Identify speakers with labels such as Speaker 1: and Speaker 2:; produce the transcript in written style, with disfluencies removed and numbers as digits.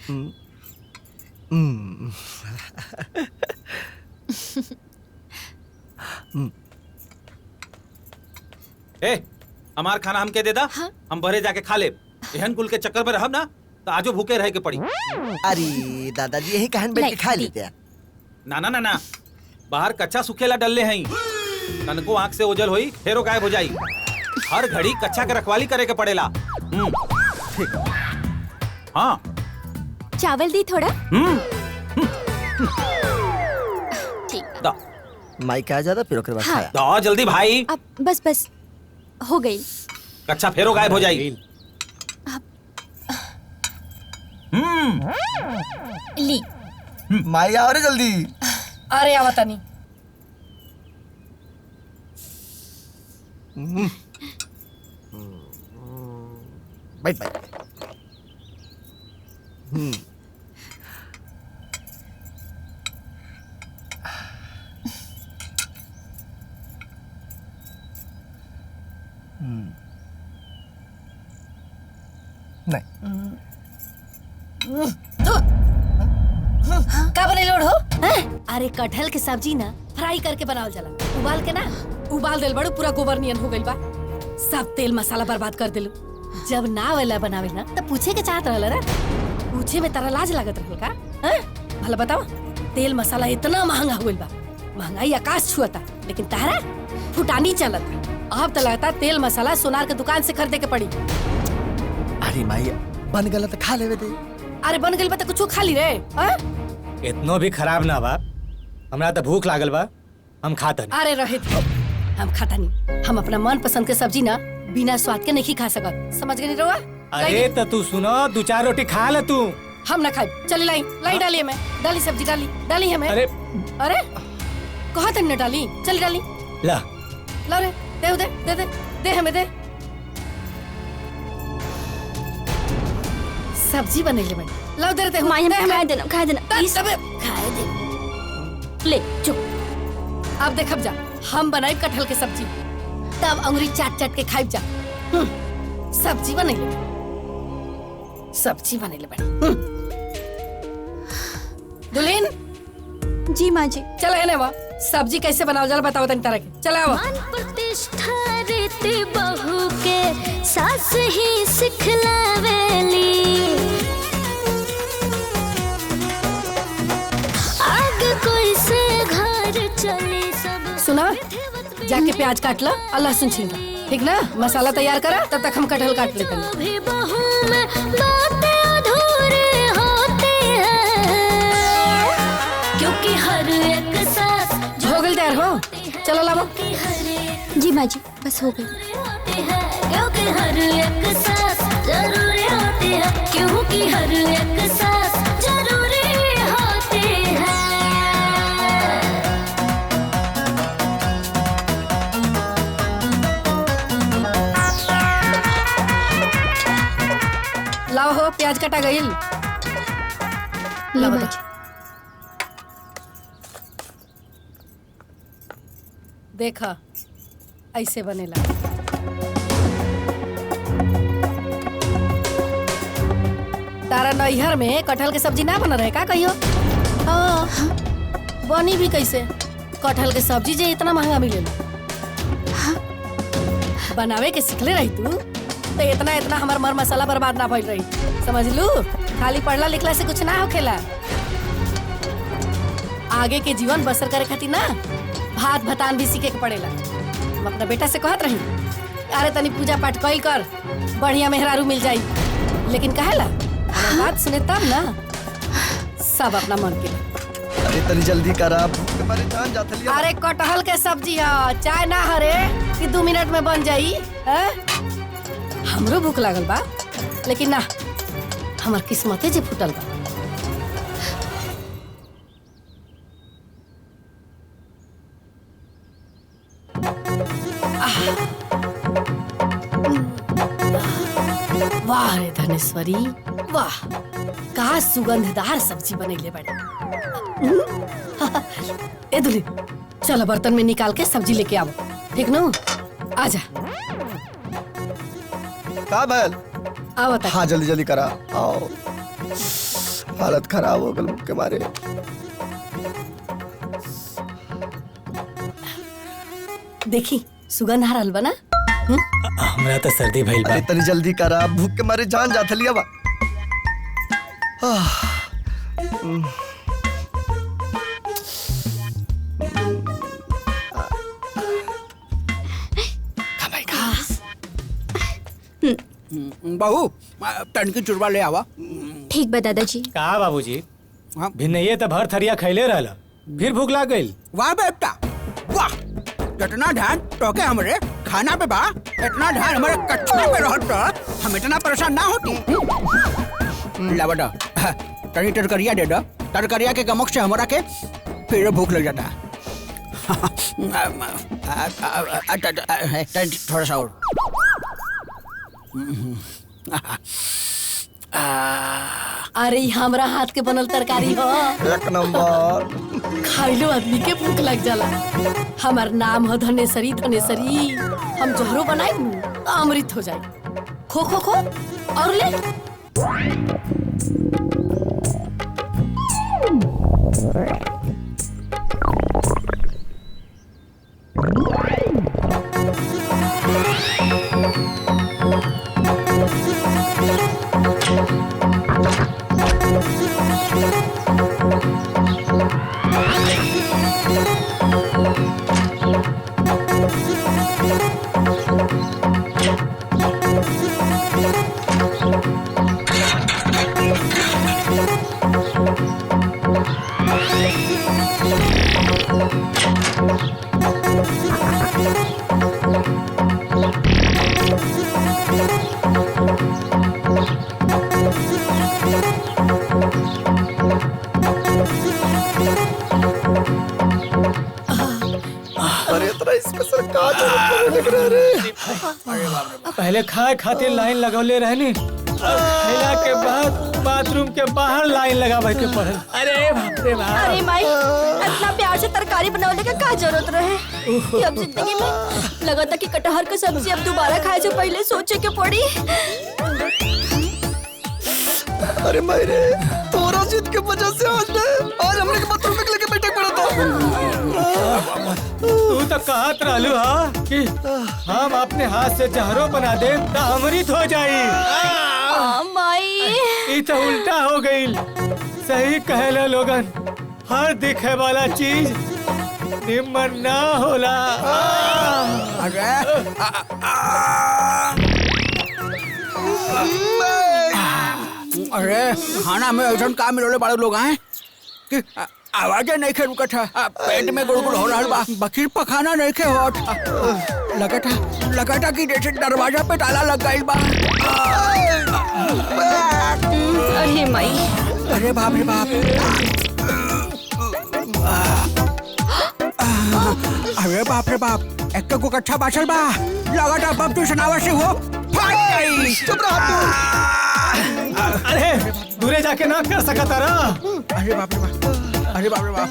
Speaker 1: ए, हमार खाना हमके दे दा।
Speaker 2: हाँ?
Speaker 1: हम बहरे जाके खा ले। एहन कुल के चक्कर में रहब ना तो आजो भूखे रहे के पड़ी।
Speaker 3: अरे दादाजी यही कहन बैठ के खा लेते हैं।
Speaker 1: ना ना ना ना, बाहर कच्चा सुखेला डलले हैं। तनको आंख से ओझल होई फेरो गायब हो जाई। हर घड़ी कच्चा के रखवाली करे के पड़ेला। हाँ
Speaker 2: चावल दी थोड़ा।
Speaker 1: दा
Speaker 3: माई कहा ज्यादा फिर ओकर बाद
Speaker 2: हाँ।
Speaker 3: खाया।
Speaker 1: दा जल्दी भाई,
Speaker 2: अब बस बस हो गई।
Speaker 1: कच्चा फेरो गायब हो जाई।
Speaker 2: ली
Speaker 3: माई आओ रे जल्दी।
Speaker 4: अरे आवता नहीं।
Speaker 3: बैठ बैठ। नहीं
Speaker 4: का बने लोड हो?
Speaker 5: अरे कटहल के सब्जी ना फ्राई करके बनावल जाला। उबाल के ना उबाल देल बड़ू पूरा गोबर नियन हो गइल बा। सब तेल मसाला बर्बाद कर देलू। जब ना वाला बनावे ना तब पूछे के चाहत रहल रे। पूछे में तारा लाज लागत रहल का? भला बताओ, तेल मसाला इतना महंगा हो गइल बा। महंगाई आकाश छुअता, लेकिन तारा फुटानी चलता। अब तो लगता तेल मसाला सोनार के दुकान से खरीदे के पड़ी।
Speaker 3: अरे माई बन गला तो खा लेवे दे।
Speaker 5: अरे बन गइल बा तो कुछ खा ली रे।
Speaker 6: इतनो भी खराब ना बा। हमरा तो भूख लागल बा, हम खाता नहीं।
Speaker 5: अरे रहे थे, हम खाता नहीं। हम अपना मन पसंद के सब्जी ना बिना स्वाद के नहीं खा सकत। समझ गए नहीं रहुआ?
Speaker 6: अरे तो तू सुनो, 2-4 रोटी खा ले तू।
Speaker 5: हम ना खाए। चली लाई डालिए मैं डाली सब्जी डाली है मैं।
Speaker 6: अरे
Speaker 5: कहा तक न डाली, चली डाली।
Speaker 6: ला
Speaker 5: ला रे, दे हमें दे। सब्जी बने ले मैंने। लाओ दे रहे
Speaker 2: माई हमें खाए देना
Speaker 5: खाए दे। ले चुप। अब देख जा, हम बनाए कटहल के सब्जी, तब अंगुरी चाट के खाई जा। सब्जी बने ले दुल्हन।
Speaker 2: जी माँ जी।
Speaker 5: चल है ना सब्जी कैसे बनाओ जरा बताओ तनी तरह के। चला
Speaker 7: मान प्रतिष्ठा रीति बहू के सास ही सिखलावेली। आगे कोई से घर चली सब।
Speaker 5: सुना, जाके प्याज काट ला और लहसुन छील ला, ठीक ना? मसाला तैयार करा, तब तक हम कटहल काट लेते हैं।
Speaker 7: भी बहू में बातें अधूरी होती है, क्योंकि हर एक सास
Speaker 5: हो गई तैयार हो? चलो लाओ।
Speaker 2: जी माँ जी बस हो गई।
Speaker 7: क्योंकि हर एक सास जरूरी होती है, क्योंकि हर एक सास जरूरी होती है।
Speaker 5: लाओ हो, प्याज कटा गई।
Speaker 2: ली माँ जी।
Speaker 5: देखा ऐसे बनेला। तारा नैहर में कटहल के सब्जी ना बना रहे का कहियो? हाँ। बनी भी कैसे? कटहल के सब्जी जे इतना महंगा मिलेला। बनावे के सिखले रही तू तो इतना हमार मर मसाला बर्बाद ना भइल रही। समझ लू? खाली पढ़ला लिखला से कुछ ना होखेला। आगे के जीवन बसर करे खातिर ना भात भतान भी सीखे के पड़ेला। हम अपना बेटा से कहत रही, अरे तनी पूजा पाठ कइल कर, बढ़िया मेहरारू मिल जाई। लेकिन कहेला बात सुने तब ना सब अपना मन के।
Speaker 3: अरे तनी जल्दी करा, भूख के मारे जान जात लिया।
Speaker 5: अरे कटहल के सब्जी है, चाय ना हरे कि 2 मिनट में बन जाई। हमरो भूख लागल बा, लेकिन ना हमार किस्मते जे फूटल बा। वाह रे धनेश्वरी वाह, का सुगंधदार सब्जी बनैले बड़े। ए दुली, चलो बर्तन में निकाल के सब्जी लेके आओ, ठीक ना? आजा।
Speaker 3: का भल?
Speaker 5: आओ तक।
Speaker 3: हाँ जल्दी जल्दी करा, आओ। हालत खराब हो गल भूख के मारे।
Speaker 5: देखी सुगंध आ रहल बा ना।
Speaker 6: हमरा तो सर्दी भइल बा।
Speaker 3: अरे तनी जल्दी करा, भूख के मारे जान जात लिया बा।
Speaker 8: बहू टनकी चुरवा ले आवा।
Speaker 2: ठीक बा दादाजी।
Speaker 6: का बाबूजी
Speaker 8: हाँ।
Speaker 6: भिन्नइये तो भर थरिया खैले रहल, फिर भूख लाग गइल।
Speaker 8: वाह बेटा वाह, इतना ध्यान टोके हमरे खाना पे बा, इतना ध्यान हमारे कच्चा पे रहत तो हम इतना परेशान ना होती। ला बेटा तनी तरकरिया दे दो, तरकरिया के गमक से हमरा के फिर भूख लग जाता। थोड़ा सा और।
Speaker 5: अरे ई हमरा हाथ के बनल तरकारी हो,
Speaker 3: एक नंबर।
Speaker 5: खाइलो आदमी के भूख लग जाला। हमार नाम हो धनेसरी, धनेसरी। हम जहरो बनाई अमृत हो जाए। खो खो खो और ले।
Speaker 3: अरे इतना स्पेशल का जरूरत लग रहा रे।
Speaker 6: पहले खाए खातिर लाइन लगौले रहनी, खैला के बाद बाथरूम के बाहर लाइन लगावे के पड़ल। अरे बाप रे बाप।
Speaker 2: अरे माई, इतना प्यार से तरकारी बनाने का क्या जरूरत रहे। कि अब जिंदगी में लगा था कि कटहर की सब्जी अब दोबारा खाए से पहले सोचे के पड़ी।
Speaker 3: अरे मायरे, तोरा जिद के वजह से आज हमने के बाथरूम में लेके बैठे पड़ा था।
Speaker 6: तू तो कहत रहलू हा कि हम अपने हाथ से जहरो बना दे तो अमृत हो जाई।
Speaker 2: माई,
Speaker 6: ई तो उल्टा हो गईल। सही कहला लोगन, हर दिखे वाला चीज निम्न ना होला।
Speaker 8: अरे खाना में ऐसा का मिलोले बड़े लोग हैं कि आवाजें नहीं खे रुकत है, पेट में गुड़गुड़ हो रहा बा, बकीर पखाना नहीं खे होत। लगा था कि जैसे दरवाजा पे ताला लग गई बा।
Speaker 2: अरे माई,
Speaker 8: अरे बाप रे बाप। अरे बाप रे बाप, एक को कच्चा बाचल बा, लगा था बम तू सुनावा से हो फट गई।
Speaker 3: चुप रहा
Speaker 6: अरे दूरे जाके ना कर सकता रहा।
Speaker 8: अरे बाप रे बाप, अरे बाप रे बाप।